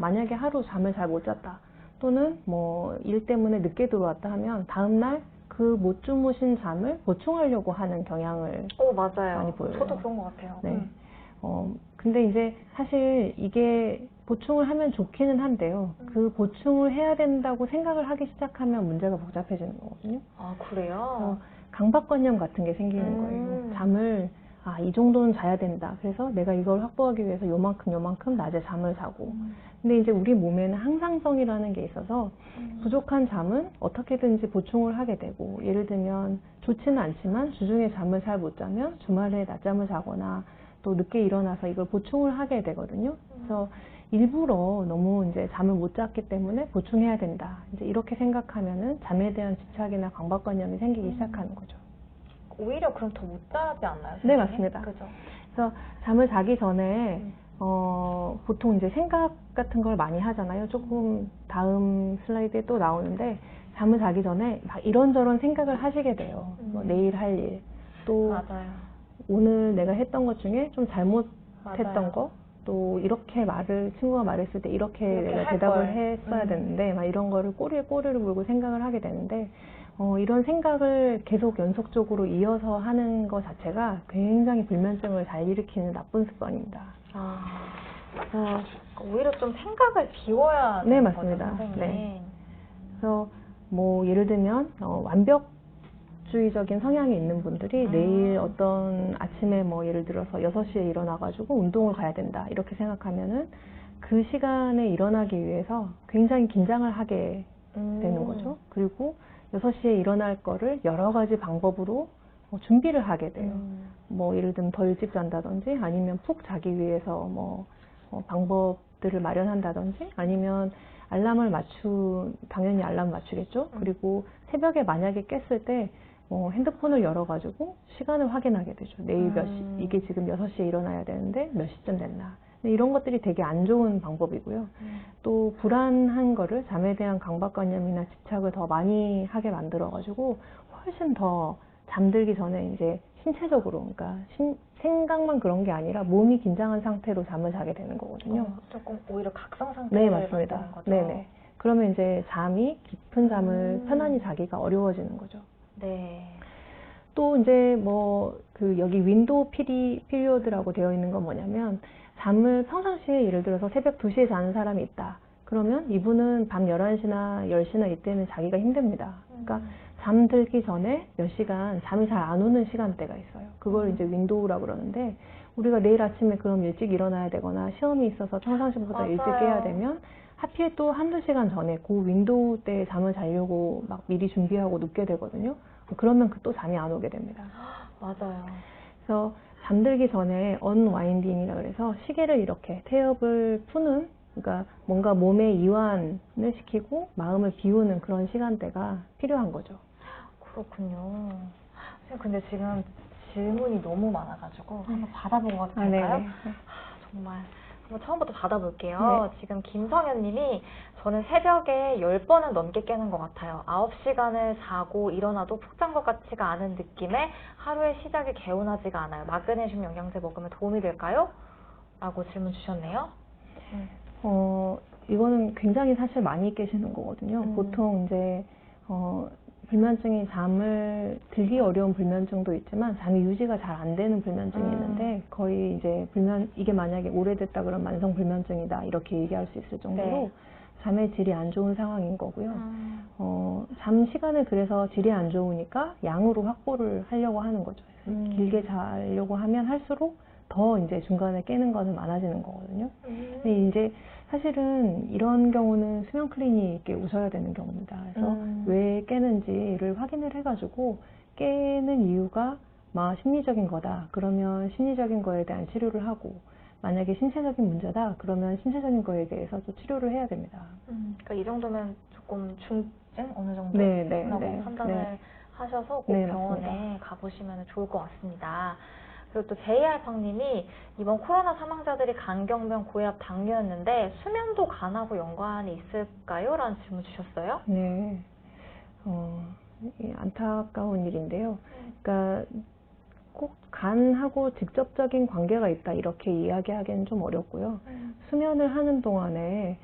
만약에 하루 잠을 잘 못 잤다 또는 뭐 일 때문에 늦게 들어왔다 하면 다음날 그 못 주무신 잠을 보충하려고 하는 경향을 맞아요. 많이 보여요. 저도 그런 것 같아요. 네. 근데 이제 사실 이게 보충을 하면 좋기는 한데요. 그 보충을 해야 된다고 생각을 하기 시작하면 문제가 복잡해지는 거거든요. 아, 그래요? 강박관념 같은 게 생기는 거예요. 잠을 이 정도는 자야 된다. 그래서 내가 이걸 확보하기 위해서 요만큼 낮에 잠을 자고. 근데 이제 우리 몸에는 항상성이라는 게 있어서 부족한 잠은 어떻게든지 보충을 하게 되고, 예를 들면 좋지는 않지만 주중에 잠을 잘 못 자면 주말에 낮잠을 자거나 또 늦게 일어나서 이걸 보충을 하게 되거든요. 그래서 일부러 너무 이제 잠을 못 잤기 때문에 보충해야 된다. 이제 이렇게 생각하면은 잠에 대한 집착이나 강박관념이 생기기 시작하는 거죠. 오히려 그럼 더 못 자지 않나요? 네, 맞습니다. 그죠? 그래서 잠을 자기 전에 보통 이제 생각 같은 걸 많이 하잖아요. 조금 다음 슬라이드에 또 나오는데, 잠을 자기 전에 막 이런저런 생각을 하시게 돼요. 뭐 내일 할 일, 또 맞아요. 오늘 내가 했던 것 중에 좀 잘못했던 맞아요. 거, 또 이렇게 친구가 말했을 때 이렇게 내가 할 대답을 걸. 했어야 되는데, 막 이런 거를 꼬리를 물고 생각을 하게 되는데, 이런 생각을 계속 연속적으로 이어서 하는 것 자체가 굉장히 불면증을 잘 일으키는 나쁜 습관입니다. 오히려 좀 생각을 비워야 네, 되는 맞습니다. 거죠, 선생님. 네. 그래서 뭐 예를 들면 완벽주의적인 성향이 있는 분들이 내일 어떤 아침에 뭐 예를 들어서 6시에 일어나가지고 운동을 가야 된다 이렇게 생각하면은 그 시간에 일어나기 위해서 굉장히 긴장을 하게 되는 거죠. 그리고 6시에 일어날 거를 여러 가지 방법으로 준비를 하게 돼요. 뭐 예를 들면 더 일찍 잔다든지, 아니면 푹 자기 위해서 방법들을 마련한다든지, 아니면 당연히 알람 맞추겠죠. 그리고 새벽에 만약에 깼을 때 핸드폰을 열어가지고 시간을 확인하게 되죠. 내일 이게 지금 6시에 일어나야 되는데 몇 시쯤 됐나. 이런 것들이 되게 안 좋은 방법이고요. 또 불안한 거를, 잠에 대한 강박관념이나 집착을 더 많이 하게 만들어가지고 훨씬 더 잠들기 전에 이제 신체적으로, 그러니까 생각만 그런 게 아니라 몸이 긴장한 상태로 잠을 자게 되는 거거든요. 조금 오히려 각성 상태를 네, 맞습니다. 만드는 거죠. 네네. 그러면 이제 깊은 잠을 편안히 자기가 어려워지는 거죠. 네. 또 이제 여기 윈도우 피리어드라고 되어 있는 건 뭐냐면, 잠을 평상시에 예를 들어서 새벽 2시에 자는 사람이 있다. 그러면 이분은 밤 11시나 10시나 이때는 자기가 힘듭니다. 그러니까 잠들기 전에 몇 시간 잠이 잘 안 오는 시간대가 있어요. 그걸 이제 윈도우라고 그러는데, 우리가 내일 아침에 그럼 일찍 일어나야 되거나 시험이 있어서 평상시보다 일찍 깨야 되면 하필 또 한두 시간 전에 그 윈도우 때 잠을 자려고 막 미리 준비하고 눕게 되거든요. 그러면 또 잠이 안 오게 됩니다. 맞아요. 그래서 잠들기 전에 언와인딩이라고 해서 시계를 이렇게 태엽을 푸는, 그러니까 뭔가 몸에 이완을 시키고 마음을 비우는 그런 시간대가 필요한 거죠. 그렇군요. 근데 지금 질문이 너무 많아가지고 한번 받아보고 가도 될까요? 정말 한번 처음부터 받아볼게요. 네. 지금 김성현 님이, 저는 새벽에 10번은 넘게 깨는 것 같아요. 9시간을 자고 일어나도 푹 잔 것 같지가 않은 느낌에 하루의 시작이 개운하지가 않아요. 마그네슘 영양제 먹으면 도움이 될까요? 라고 질문 주셨네요. 이거는 굉장히 사실 많이 깨시는 거거든요. 보통 이제 불면증이, 잠을 들기 어려운 불면증도 있지만 잠이 유지가 잘 안 되는 불면증이 있는데, 거의 이제 이게 만약에 오래됐다 그러면 만성 불면증이다 이렇게 얘기할 수 있을 정도로 잠의 질이 안 좋은 상황인 거고요. 잠 시간을 그래서 질이 안 좋으니까 양으로 확보를 하려고 하는 거죠. 길게 자려고 하면 할수록 더 이제 중간에 깨는 거는 많아지는 거거든요. 근데 이제 사실은 이런 경우는 수면 클리닉에 오셔야 되는 경우입니다. 그래서 왜 깨는지를 확인을 해가지고, 깨는 이유가 심리적인 거다. 그러면 심리적인 거에 대한 치료를 하고, 만약에 신체적인 문제다. 그러면 신체적인 거에 대해서 또 치료를 해야 됩니다. 그러니까 이 정도면 조금 중증 어느 정도? 라고 판단을 하셔서 꼭 병원에 맞습니다. 가보시면 좋을 것 같습니다. 그리고 또 JR팡님이, 이번 코로나 사망자들이 간경변, 고혈압, 당뇨였는데 수면도 간하고 연관이 있을까요? 라는 질문 주셨어요. 네. 안타까운 일인데요. 그러니까 꼭 간하고 직접적인 관계가 있다 이렇게 이야기하기는 좀 어렵고요. 수면을 하는 동안에